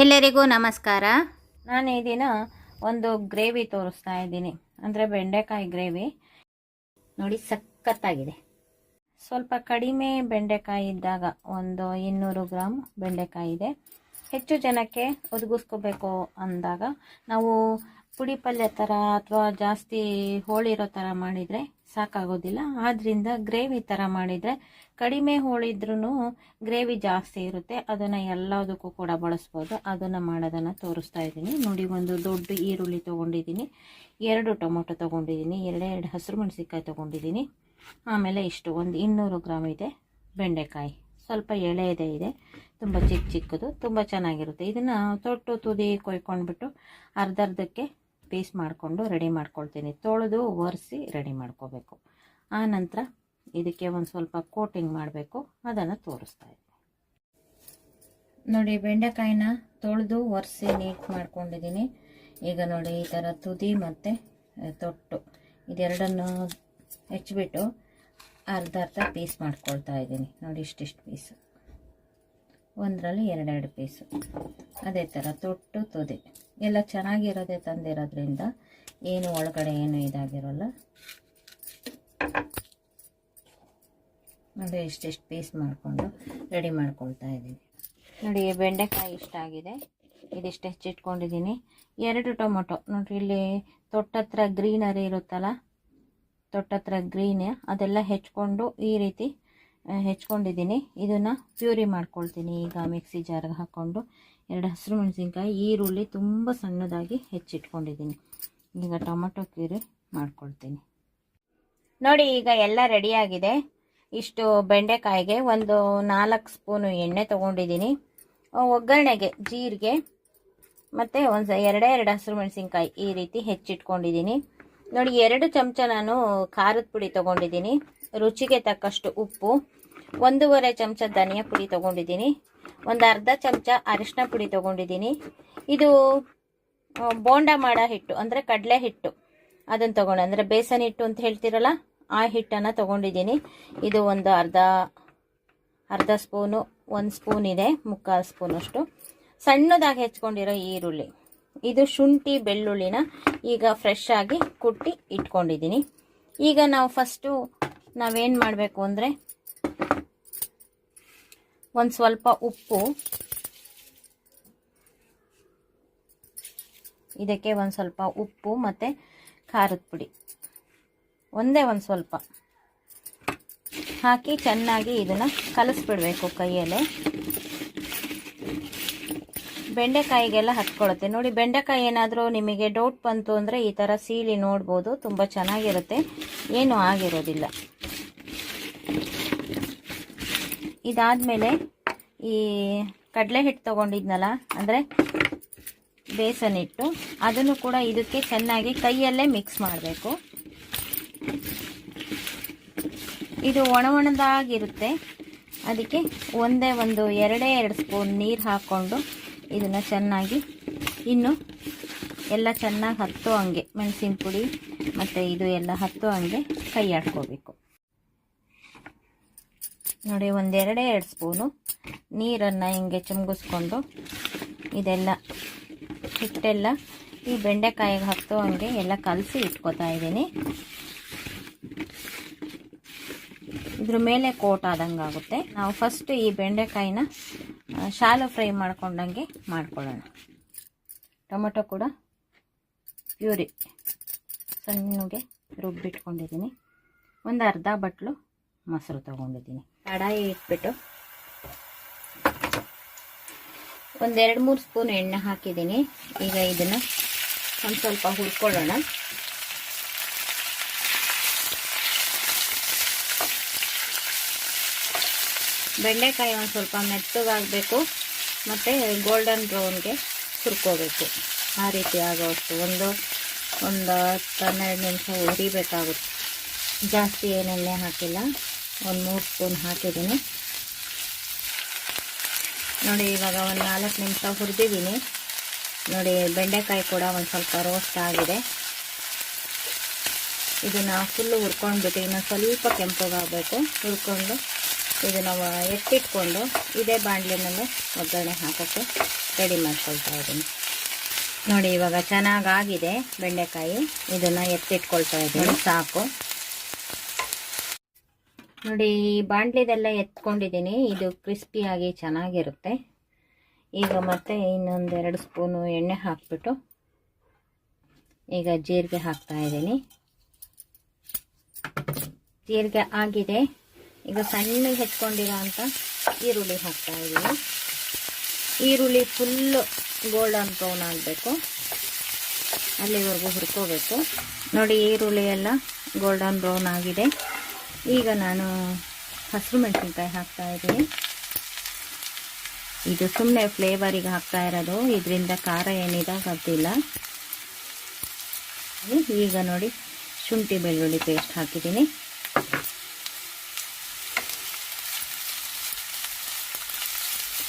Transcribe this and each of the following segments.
ಎಲ್ಲರಿಗೂ ನಮಸ್ಕಾರ. ನಾನು ಈ ದಿನ ಒಂದು ಗ್ರೇವಿ ತೋರಿಸ್ತಾ ಇದ್ದೀನಿ, ಅಂದರೆ ಬೆಂಡೆಕಾಯಿ ಗ್ರೇವಿ. ನೋಡಿ, ಸಖತ್ತಾಗಿದೆ. ಸ್ವಲ್ಪ ಕಡಿಮೆ ಬೆಂಡೆಕಾಯಿ ಇದ್ದಾಗ ಒಂದು 200 ಗ್ರಾಮ್ ಬೆಂಡೆಕಾಯಿ ಇದೆ. ಹೆಚ್ಚು ಜನಕ್ಕೆ ಒದಗಿಸ್ಕೋಬೇಕು ಅಂದಾಗ ನಾವು ಪುಡಿ ಪಲ್ಯ ಥರ ಅಥವಾ ಜಾಸ್ತಿ ಹೋಳಿರೋ ಥರ ಮಾಡಿದರೆ ಸಾಕಾಗೋದಿಲ್ಲ. ಆದ್ದರಿಂದ ಗ್ರೇವಿ ಥರ ಮಾಡಿದರೆ ಕಡಿಮೆ ಹೋಳಿದ್ರೂ ಗ್ರೇವಿ ಜಾಸ್ತಿ ಇರುತ್ತೆ. ಅದನ್ನು ಎಲ್ಲದಕ್ಕೂ ಕೂಡ ಬಳಸ್ಬೋದು. ಅದನ್ನು ಮಾಡೋದನ್ನು ತೋರಿಸ್ತಾ ಇದ್ದೀನಿ. ನೋಡಿ, ಒಂದು ದೊಡ್ಡ ಈರುಳ್ಳಿ ತೊಗೊಂಡಿದ್ದೀನಿ, 2 ಟೊಮೊಟೊ ತೊಗೊಂಡಿದ್ದೀನಿ, 2 ಹಸಿರು ಮೆಣಸಿನ್ಕಾಯಿ ತೊಗೊಂಡಿದ್ದೀನಿ. ಆಮೇಲೆ ಇಷ್ಟು ಒಂದು 200 ಗ್ರಾಮ್ ಇದೆ ಬೆಂಡೆಕಾಯಿ. ಸ್ವಲ್ಪ ಎಳೆದೇ ಇದೆ, ತುಂಬ ಚಿಕ್ಕದು, ತುಂಬ ಚೆನ್ನಾಗಿರುತ್ತೆ. ಇದನ್ನು ತೊಟ್ಟು ತುದಿ ಕೊಯ್ಕೊಂಡ್ಬಿಟ್ಟು ಅರ್ಧಕ್ಕೆ ಪೀಸ್ ಮಾಡಿಕೊಂಡು ರೆಡಿ ಮಾಡ್ಕೊಳ್ತೀನಿ. ತೊಳೆದು ಒರೆಸಿ ರೆಡಿ ಮಾಡ್ಕೋಬೇಕು. ಆ ನಂತರ ಇದಕ್ಕೆ ಒಂದು ಸ್ವಲ್ಪ ಕೋಟಿಂಗ್ ಮಾಡಬೇಕು, ಅದನ್ನು ತೋರಿಸ್ತಾ ಇದ್ದೀನಿ. ನೋಡಿ, ಬೆಂಡೆಕಾಯಿನ ತೊಳೆದು ಒರೆಸಿ ನೀಟ್ ಮಾಡ್ಕೊಂಡಿದ್ದೀನಿ. ಈಗ ನೋಡಿ, ಈ ಥರ ತುದಿ ಮತ್ತು ತೊಟ್ಟು ಇದೆರಡನ್ನು ಹೆಚ್ಚಿಬಿಟ್ಟು ಅರ್ಧ ಪೀಸ್ ಮಾಡ್ಕೊಳ್ತಾ ಇದ್ದೀನಿ. ನೋಡಿ, ಇಷ್ಟಿಷ್ಟು ಪೀಸು, ಒಂದರಲ್ಲಿ 2 ಪೀಸು. ಅದೇ ಥರ ತೊಟ್ಟು ತುದಿ ಎಲ್ಲ ಚೆನ್ನಾಗಿರೋದೇ ತಂದಿರೋದ್ರಿಂದ ಏನು ಒಳಗಡೆ ಏನು ಇದಾಗಿರೋಲ್ಲ. ನೋಡಿ, ಇಷ್ಟಿಷ್ಟು ಪೀಸ್ ಮಾಡಿಕೊಂಡು ರೆಡಿ ಮಾಡ್ಕೊಳ್ತಾ ಇದ್ದೀನಿ. ನೋಡಿ, ಬೆಂಡೆಕಾಯಿ ಇಷ್ಟಾಗಿದೆ, ಇದಿಷ್ಟು ಹೆಚ್ಚಿಟ್ಕೊಂಡಿದ್ದೀನಿ. 2 ಟೊಮೊಟೊ ನೋಡಿರಿ, ಇಲ್ಲಿ ತೊಟ್ಟತ್ರ ಗ್ರೀನರಿ ಇರುತ್ತಲ್ಲ, ತೊಟ್ಟತ್ರ ಗ್ರೀನ್ ಅದೆಲ್ಲ ಹೆಚ್ಕೊಂಡು ಈ ರೀತಿ ಹೆಚ್ಕೊಂಡಿದ್ದೀನಿ. ಇದನ್ನು ಪ್ಯೂರಿ ಮಾಡ್ಕೊಳ್ತೀನಿ. ಈಗ ಮಿಕ್ಸಿ ಜಾರ್ಗೆ ಹಾಕ್ಕೊಂಡು 2 ಹಸಿರು ಮೆಣಸಿನ್ಕಾಯಿ, ಈರುಳ್ಳಿ ತುಂಬ ಸಣ್ಣದಾಗಿ ಹೆಚ್ಚಿಟ್ಕೊಂಡಿದ್ದೀನಿ. ಈಗ ಟೊಮೊಟೊ ಪ್ಯೂರಿ ಮಾಡ್ಕೊಳ್ತೀನಿ. ನೋಡಿ, ಈಗ ಎಲ್ಲ ರೆಡಿಯಾಗಿದೆ. ಇಷ್ಟು ಬೆಂಡೆಕಾಯಿಗೆ ಒಂದು 4 ಸ್ಪೂನು ಎಣ್ಣೆ ತೊಗೊಂಡಿದ್ದೀನಿ. ಒಗ್ಗರಣೆಗೆ ಜೀರಿಗೆ ಮತ್ತು ಒಂದು 2 ಹಸಿರು ಮೆಣಸಿನ್ಕಾಯಿ ಈ ರೀತಿ ಹೆಚ್ಚಿಟ್ಕೊಂಡಿದ್ದೀನಿ. ನೋಡಿ, 2 ಚಮಚ ನಾನು ಖಾರದ ಪುಡಿ ತೊಗೊಂಡಿದ್ದೀನಿ, ರುಚಿಗೆ ತಕ್ಕಷ್ಟು ಉಪ್ಪು, 1.5 ಚಮಚ ಧನಿಯಾ ಪುಡಿ ತೊಗೊಂಡಿದ್ದೀನಿ, ಒಂದು ಅರ್ಧ ಚಮಚ ಅರಿಶಿನ ಪುಡಿ ತೊಗೊಂಡಿದ್ದೀನಿ. ಇದು ಬೋಂಡ ಮಾಡೋ ಹಿಟ್ಟು, ಅಂದರೆ ಕಡಲೆ ಹಿಟ್ಟು, ಅದನ್ನು ತೊಗೊಂಡು, ಅಂದರೆ ಬೇಸನ್ ಹಿಟ್ಟು ಅಂತ ಹೇಳ್ತಿರಲ್ಲ, ಆ ಹಿಟ್ಟನ್ನು ತೊಗೊಂಡಿದ್ದೀನಿ. ಇದು ಒಂದು ಅರ್ಧ ಸ್ಪೂನು, 1 ಸ್ಪೂನ್ ಇದೆ, 3/4 ಸ್ಪೂನಷ್ಟು ಸಣ್ಣದಾಗಿ ಹೆಚ್ಕೊಂಡಿರೋ ಈರುಳ್ಳಿ. ಇದು ಶುಂಠಿ ಬೆಳ್ಳುಳ್ಳಿನ ಈಗ ಫ್ರೆಶ್ ಆಗಿ ಕುಟ್ಟಿ ಇಟ್ಕೊಂಡಿದ್ದೀನಿ. ಈಗ ನಾವು ಫಸ್ಟು ನಾವೇನು ಮಾಡಬೇಕು ಅಂದರೆ, ಒಂದು ಸ್ವಲ್ಪ ಉಪ್ಪು, ಇದಕ್ಕೆ ಒಂದು ಸ್ವಲ್ಪ ಉಪ್ಪು ಮತ್ತು ಖಾರದ ಪುಡಿ ಒಂದೇ ಒಂದು ಸ್ವಲ್ಪ ಹಾಕಿ ಚೆನ್ನಾಗಿ ಇದನ್ನು ಕಲಿಸ್ಬಿಡ್ಬೇಕು ಕೈಯಲ್ಲೇ. ಬೆಂಡೆಕಾಯಿಗೆಲ್ಲ ಹತ್ಕೊಳ್ಳುತ್ತೆ. ನೋಡಿ, ಬೆಂಡೆಕಾಯಿ ಏನಾದರೂ ನಿಮಗೆ ಡೌಟ್ ಬಂತು ಅಂದರೆ ಈ ಥರ ಸೀಳಿ ನೋಡ್ಬೋದು, ತುಂಬ ಚೆನ್ನಾಗಿರುತ್ತೆ, ಏನೂ ಆಗಿರೋದಿಲ್ಲ. ಇದಾದಮೇಲೆ ಈ ಕಡಲೆ ಹಿಟ್ಟು ತೊಗೊಂಡಿದ್ನಲ್ಲ, ಅಂದರೆ ಬೇಸನ್ ಹಿಟ್ಟು, ಅದನ್ನು ಕೂಡ ಇದಕ್ಕೆ ಚೆನ್ನಾಗಿ ಕೈಯಲ್ಲೇ ಮಿಕ್ಸ್ ಮಾಡಬೇಕು. ಇದು ಒಣದಾಗಿರುತ್ತೆ, ಅದಕ್ಕೆ ಒಂದು 2 ಸ್ಪೂನ್ ನೀರು ಹಾಕ್ಕೊಂಡು ಇದನ್ನು ಚೆನ್ನಾಗಿ ಇನ್ನು ಎಲ್ಲ ಚೆನ್ನಾಗಿ ಹತ್ತೋ ಹಂಗೆ, ಮೆಣಸಿನ ಪುಡಿ ಮತ್ತು ಇದು ಎಲ್ಲ ಹತ್ತೋ ಹಂಗೆ ಕೈ ಆಡ್ಕೋಬೇಕು. ನೋಡಿ, 2 ಸ್ಪೂನು ನೀರನ್ನು ಹಿಂಗೆ ಚಿಮ್ಗಿಸ್ಕೊಂಡು ಇದೆಲ್ಲ ಹಿಟ್ಟೆಲ್ಲ ಈ ಬೆಂಡೆಕಾಯಿಗೆ ಹತ್ತೋ ಹಂಗೆ ಎಲ್ಲ ಕಲಸಿ ಇಟ್ಕೋತಾ ಇದ್ದೀನಿ. ಇದ್ರ ಮೇಲೆ ಕೋಟ್ ಆದಂಗೆ ಆಗುತ್ತೆ. ನಾವು ಫಸ್ಟ್ ಈ ಬೆಂಡೆಕಾಯಿನ ಶಾಲೋ ಫ್ರೈ ಮಾಡ್ಕೊಂಡಂಗೆ ಮಾಡ್ಕೊಳ್ಳೋಣ. ಟೊಮೊಟೊ ಕೂಡ ಪ್ಯೂರಿ ಸಣ್ಣಗೆ ರುಬ್ಬಿಟ್ಕೊಂಡಿದ್ದೀನಿ. ಒಂದು ಅರ್ಧ ಬಟ್ಲು ಮೊಸರು ತೊಗೊಂಡಿದ್ದೀನಿ. ಕಡಾಯಿ ಇಟ್ಬಿಟ್ಟು ಒಂದು 2-3 ಸ್ಪೂನ್ ಎಣ್ಣೆ ಹಾಕಿದ್ದೀನಿ. ಈಗ ಇದನ್ನು ಒಂದು ಸ್ವಲ್ಪ ಹುರ್ಕೊಳ್ಳೋಣ. ಬೆಂಡೆಕಾಯಿ ಒಂದು ಸ್ವಲ್ಪ ಮೆತ್ತಗಾಗಬೇಕು ಮತ್ತು ಗೋಲ್ಡನ್ ಬ್ರೌನ್ಗೆ ಹುರ್ಕೋಬೇಕು. ಆ ರೀತಿ ಆಗೋಷ್ಟು ಒಂದು 10-12 ನಿಮಿಷ ಹುರಿಬೇಕಾಗುತ್ತೆ. ಜಾಸ್ತಿ ಏನೆಣ್ಣೆ ಹಾಕಿಲ್ಲ, ಒಂದು 3 ಸ್ಪೂನ್ ಹಾಕಿದ್ದೀನಿ. ನೋಡಿ, ಇವಾಗ ಒಂದು 4 ನಿಮಿಷ ಹುರಿದಿದ್ದೀನಿ. ನೋಡಿ, ಬೆಂಡೆಕಾಯಿ ಕೂಡ ಒಂದು ಸ್ವಲ್ಪ ರೋಸ್ಟ್ ಆಗಿದೆ. ಇದನ್ನು ಫುಲ್ಲು ಹುರ್ಕೊಂಡ್ಬಿಟ್ಟು ಇನ್ನೊಂದು ಸ್ವಲ್ಪ ಕೆಂಪಗಾಗಬೇಕು. ಹುರ್ಕೊಂಡು ಇದು ನಾವು ಎತ್ತಿಟ್ಕೊಂಡು ಇದೇ ಬಾಣಲೆನಲ್ಲೇ ಒಗ್ಗರಣೆ ಹಾಕೋಕ್ಕೆ ರೆಡಿ ಮಾಡ್ಕೊಳ್ತಾ ಇದ್ದೀನಿ. ನೋಡಿ ಇವಾಗ ಚೆನ್ನಾಗಾಗಿದೆ ಬೆಂಡೆಕಾಯಿ. ಇದನ್ನು ಎತ್ತಿಟ್ಕೊಳ್ತಾ ಇದ್ದೀನಿ. ಸಾಕು ನೋಡಿ, ಈ ಬಾಣಲೆದೆಲ್ಲ ಎತ್ಕೊಂಡಿದ್ದೀನಿ. ಇದು ಕ್ರಿಸ್ಪಿಯಾಗಿ ಚೆನ್ನಾಗಿರುತ್ತೆ. ಈಗ ಮತ್ತೆ ಇನ್ನೊಂದು 2 ಸ್ಪೂನು ಎಣ್ಣೆ ಹಾಕ್ಬಿಟ್ಟು ಈಗ ಜೀರಿಗೆ ಹಾಕ್ತಾ ಇದ್ದೀನಿ. ಜೀರಿಗೆ ಆಗಿದೆ. ಈಗ ಸಣ್ಣಗೆ ಹೆಚ್ಕೊಂಡಿರೋ ಅಂತ ಈರುಳ್ಳಿ ಹಾಕ್ತಾ ಇದ್ದೀನಿ. ಈರುಳ್ಳಿ ಫುಲ್ಲು ಗೋಲ್ಡನ್ ಬ್ರೌನ್ ಆಗಬೇಕು, ಅಲ್ಲಿವರೆಗೂ ಹುರ್ಕೋಬೇಕು. ನೋಡಿ ಈರುಳ್ಳಿ ಎಲ್ಲ ಗೋಲ್ಡನ್ ಬ್ರೌನ್ ಆಗಿದೆ. ಈಗ ನಾನು ಹಸಿರು ಮೆಣಸಿನ್ಕಾಯಿ ಹಾಕ್ತಾ ಇದ್ದೀನಿ. ಇದು ಸುಮ್ಮನೆ ಫ್ಲೇವರಿಗೆ ಹಾಕ್ತಾ ಇರೋದು, ಇದರಿಂದ ಖಾರ ಏನಿದೆ ಗೊತ್ತಿಲ್ಲ. ಈಗ ನೋಡಿ ಶುಂಠಿ ಬೆಳ್ಳುಳ್ಳಿ ಪೇಸ್ಟ್ ಹಾಕಿದ್ದೀನಿ.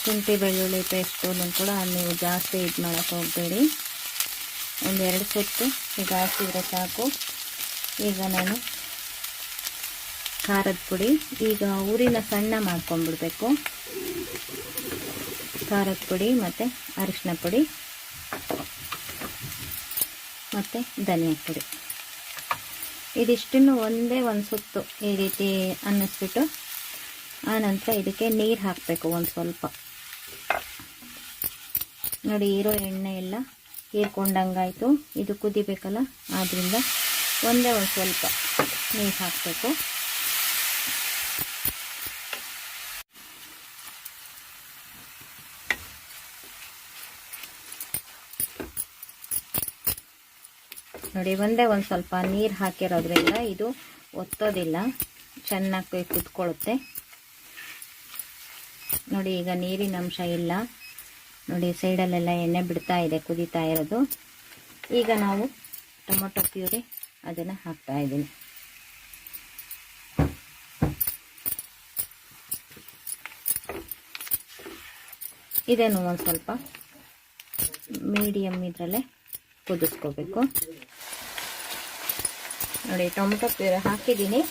ಶುಂಠಿ ಬೆಳ್ಳುಳ್ಳಿ ಪೇಸ್ಟು ಕೂಡ ನೀವು ಜಾಸ್ತಿ ಇದು ಮಾಡೋಕ್ಕೆ ಹೋಗಬೇಡಿ. 1-2 ಸೊತ್ತು ಈಗ ಹಾಕಿದ್ರೆ ಸಾಕು. ಈಗ ನಾನು ಖಾರದ ಪುಡಿ, ಈಗ ಊರಿನ ಸಣ್ಣ ಮಾಡ್ಕೊಂಡ್ಬಿಡ್ಬೇಕು. ಖಾರದ ಪುಡಿ ಮತ್ತು ಅರಿಶಿನ ಪುಡಿ ಮತ್ತು ಧನಿಯಾ ಪುಡಿ, ಇದಿಷ್ಟನ್ನು ಒಂದೇ ಒಂದು ಸುತ್ತು ಈ ರೀತಿ ಅನ್ನಿಸ್ಬಿಟ್ಟು ಆನಂತರ ಇದಕ್ಕೆ ನೀರು ಹಾಕಬೇಕು ಒಂದು ಸ್ವಲ್ಪ. ನೋಡಿ ಇರೋ ಎಣ್ಣೆ ಎಲ್ಲ ಹೀರ್ಕೊಂಡಂಗಾಯಿತು. ಇದು ಕುದಿಬೇಕಲ್ಲ, ಆದ್ದರಿಂದ ಒಂದೇ ಒಂದು ಸ್ವಲ್ಪ ನೀರು ಹಾಕಬೇಕು. ನೋಡಿ ಒಂದೇ ಒಂದು ಸ್ವಲ್ಪ ನೀರು ಹಾಕಿರೋದ್ರಿಂದ ಇದು ಒತ್ತೋದಿಲ್ಲ, ಚೆನ್ನಾಗಿ ಕುದ್ಕೊಳ್ಳುತ್ತೆ. ನೋಡಿ ಈಗ ನೀರಿನ ಅಂಶ ಇಲ್ಲ. ನೋಡಿ ಸೈಡಲ್ಲೆಲ್ಲ ಎಣ್ಣೆ ಬಿಡ್ತಾ ಇದೆ, ಕುದೀತಾ ಇರೋದು. ಈಗ ನಾವು ಟೊಮೊಟೊ ಪ್ಯೂರಿ ಅದನ್ನು ಹಾಕ್ತಾ ಇದ್ದೀನಿ. ಇದನ್ನು ಒಂದು ಸ್ವಲ್ಪ ಮೀಡಿಯಮ್ ಇದರಲ್ಲೇ ಕುದಿಸ್ಕೋಬೇಕು. ನೋಡಿ ಟೊಮೊಟೊ ಪ್ಯೂರಿ ಹಾಕಿದ್ದೀನಿ.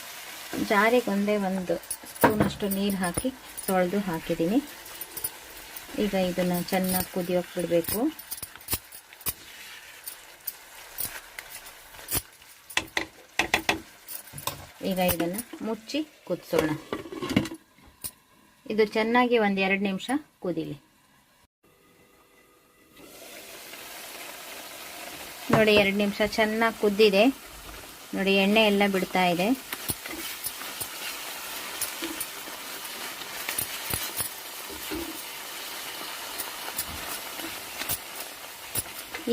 ಜಾರಿಗೆ ಒಂದು ಸ್ಪೂನಷ್ಟು ನೀರು ಹಾಕಿ ತೊಳೆದು ಹಾಕಿದ್ದೀನಿ. ಈಗ ಇದನ್ನು ಚೆನ್ನಾಗಿ ಕುದಿಯೋಕೆ ಬಿಡಬೇಕು. ಈಗ ಇದನ್ನು ಮುಚ್ಚಿ ಕುದಿಸೋಣ. ಇದು ಚೆನ್ನಾಗಿ 1-2 ನಿಮಿಷ ಕುದೀಲಿ. ನೋಡಿ 2 ನಿಮಿಷ ಚೆನ್ನಾಗಿ ಕುದ್ದಿದೆ. ನೋಡಿ ಎಣ್ಣೆ ಎಲ್ಲ ಬಿಡ್ತಾ ಇದೆ.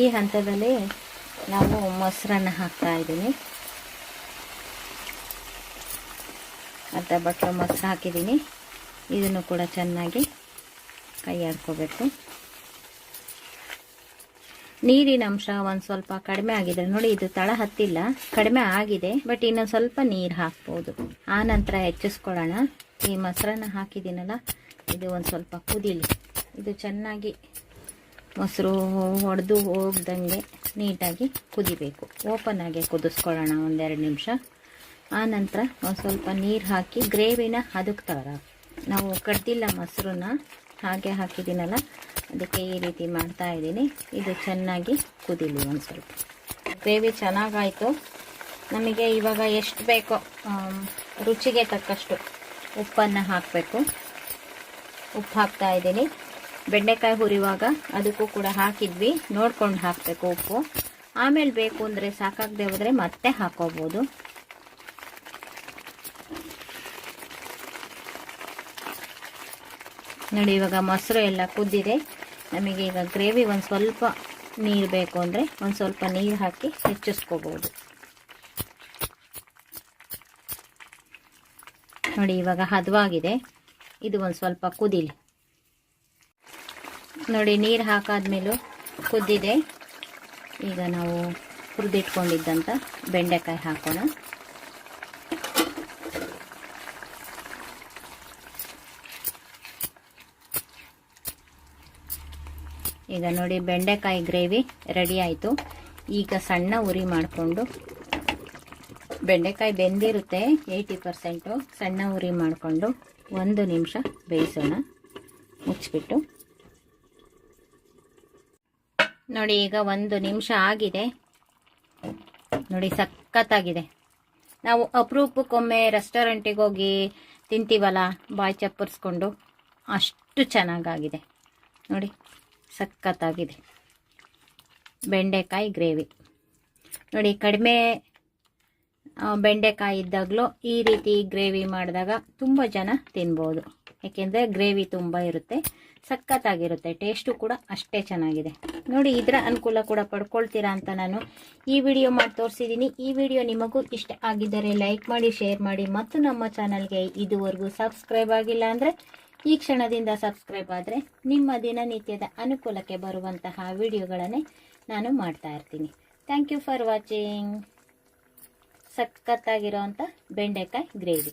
ಈ ಹಂತದಲ್ಲಿ ನಾವು ಮೊಸರನ್ನ ಹಾಕ್ತಾ ಇದ್ದೀನಿ. ಅರ್ಧ ಬಟ್ಲು ಮೊಸರು ಹಾಕಿದ್ದೀನಿ. ಇದನ್ನು ಕೂಡ ಚೆನ್ನಾಗಿ ಕೈ ಆಡ್ಕೋಬೇಕು. ನೀರಿನ ಅಂಶ ಒಂದು ಸ್ವಲ್ಪ ಕಡಿಮೆ ಆಗಿದೆ. ನೋಡಿ ಇದು ತಳ ಹತ್ತಿಲ್ಲ, ಕಡಿಮೆ ಆಗಿದೆ. ಬಟ್ ಇನ್ನೊಂದು ಸ್ವಲ್ಪ ನೀರು ಹಾಕ್ಬೋದು. ಆ ನಂತರ ಹೆಚ್ಚಿಸ್ಕೊಳ್ಳೋಣ. ಈ ಮೊಸರನ್ನ ಹಾಕಿದ್ದೀನಲ್ಲ, ಇದು ಒಂದು ಸ್ವಲ್ಪ ಕುದೀಲಿ. ಇದು ಚೆನ್ನಾಗಿ ಮೊಸರು ಹೊಡೆದು ಹೋಗ್ದಂಗೆ ನೀಟಾಗಿ ಕುದಿಬೇಕು. ಓಪನ್ ಆಗಿ ಕುದಿಸ್ಕೊಳ್ಳೋಣ 1-2 ನಿಮಿಷ. ಆನಂತರ ಒಂದು ಸ್ವಲ್ಪ ನೀರು ಹಾಕಿ ಗ್ರೇವಿನ ಅದಕ್ಕೆ ತಗರ. ನಾವು ಕಡ್ದಿಲ್ಲ ಮೊಸರನ್ನ, ಹಾಗೆ ಹಾಕಿದ್ದೀನಲ್ಲ, ಅದಕ್ಕೆ ಈ ರೀತಿ ಮಾಡ್ತಾ ಇದ್ದೀನಿ. ಇದು ಚೆನ್ನಾಗಿ ಕುದೀಲಿ ಒಂದು ಸ್ವಲ್ಪ. ಗ್ರೇವಿ ಚೆನ್ನಾಗಾಯಿತು. ನಮಗೆ ಇವಾಗ ಎಷ್ಟು ಬೇಕೋ ರುಚಿಗೆ ತಕ್ಕಷ್ಟು ಉಪ್ಪನ್ನು ಹಾಕಬೇಕು. ಉಪ್ಪು ಹಾಕ್ತಾ ಇದ್ದೀನಿ. ಬೆಂಡೆಕಾಯಿ ಹುರಿಯುವಾಗ ಅದಕ್ಕೂ ಕೂಡ ಹಾಕಿದ್ವಿ, ನೋಡ್ಕೊಂಡು ಹಾಕಬೇಕು ಉಪ್ಪು. ಆಮೇಲೆ ಬೇಕು ಅಂದರೆ ಸಾಕಾಗದೆ ಹೋದರೆ ಮತ್ತೆ ಹಾಕೋಬೋದು. ನೋಡಿ ಇವಾಗ ಮೊಸರು ಎಲ್ಲ ಕುದ್ದಿದೆ. ನಮಗೆ ಈಗ ಗ್ರೇವಿ ಒಂದು ಸ್ವಲ್ಪ ನೀರು ಬೇಕು ಅಂದರೆ ಒಂದು ಸ್ವಲ್ಪ ನೀರು ಹಾಕಿ ಹೆಚ್ಚಿಸ್ಕೋಬೋದು. ನೋಡಿ ಇವಾಗ ಹದವಾಗಿದೆ. ಇದು ಒಂದು ಸ್ವಲ್ಪ ಕುದೀಲಿ. ನೋಡಿ ನೀರು ಹಾಕಾದ್ಮೇಲೂ ಕುದ್ದಿದೆ. ಈಗ ನಾವು ಹುರಿದಿಟ್ಕೊಂಡಿದ್ದಂಥ ಬೆಂಡೆಕಾಯಿ ಹಾಕೋಣ. ಈಗ ನೋಡಿ ಬೆಂಡೆಕಾಯಿ ಗ್ರೇವಿ ರೆಡಿ ಆಯಿತು. ಈಗ ಸಣ್ಣ ಉರಿ ಮಾಡಿಕೊಂಡು, ಬೆಂಡೆಕಾಯಿ ಬೆಂದಿರುತ್ತೆ 80%, ಸಣ್ಣ ಉರಿ ಮಾಡಿಕೊಂಡು 1 ನಿಮಿಷ ಬೇಯಿಸೋಣ ಮುಚ್ಚಿಬಿಟ್ಟು. ನೋಡಿ ಈಗ 1 ನಿಮಿಷ ಆಗಿದೆ. ನೋಡಿ ಸಖತ್ತಾಗಿದೆ. ನಾವು ಅಪರೂಪಕ್ಕೊಮ್ಮೆ ರೆಸ್ಟೋರೆಂಟಿಗೆ ಹೋಗಿ ತಿಂತೀವಲ್ಲ, ಬಾಯಿ ಚಪ್ಪರಿಸ್ಕೊಂಡು, ಅಷ್ಟು ಚೆನ್ನಾಗಾಗಿದೆ. ನೋಡಿ ಸಖತ್ತಾಗಿದೆ ಬೆಂಡೆಕಾಯಿ ಗ್ರೇವಿ. ನೋಡಿ ಕಡಿಮೆ ಬೆಂಡೆಕಾಯಿ ಇದ್ದಾಗಲೂ ಈ ರೀತಿ ಗ್ರೇವಿ ಮಾಡಿದಾಗ ತುಂಬ ಜನ ತಿನ್ಬೋದು. ಏಕೆಂದರೆ ಗ್ರೇವಿ ತುಂಬ ಇರುತ್ತೆ, ಸಖತ್ತಾಗಿರುತ್ತೆ. ಟೇಸ್ಟು ಕೂಡ ಅಷ್ಟೇ ಚೆನ್ನಾಗಿದೆ. ನೋಡಿ ಇದರ ಅನುಕೂಲ ಕೂಡ ಪಡ್ಕೊಳ್ತೀರಾ ಅಂತ ನಾನು ಈ ವಿಡಿಯೋ ಮಾಡಿ ತೋರಿಸಿದ್ದೀನಿ. ಈ ವಿಡಿಯೋ ನಿಮಗೂ ಇಷ್ಟ ಆಗಿದ್ದರೆ ಲೈಕ್ ಮಾಡಿ, ಶೇರ್ ಮಾಡಿ, ಮತ್ತು ನಮ್ಮ ಚಾನಲ್ಗೆ ಇದುವರೆಗೂ ಸಬ್ಸ್ಕ್ರೈಬ್ ಆಗಿಲ್ಲ ಅಂದರೆ ಈ ಕ್ಷಣದಿಂದ ಸಬ್ಸ್ಕ್ರೈಬ್ ಆದರೆ ನಿಮ್ಮ ದಿನನಿತ್ಯದ ಅನುಕೂಲಕ್ಕೆ ಬರುವಂತಹ ವಿಡಿಯೋಗಳನ್ನೇ ನಾನು ಮಾಡ್ತಾ ಇರ್ತೀನಿ. Thank you for watching. ಸಖತ್ತಾಗಿರೋವಂಥ ಬೆಂಡೆಕಾಯಿ ಗ್ರೇವಿ.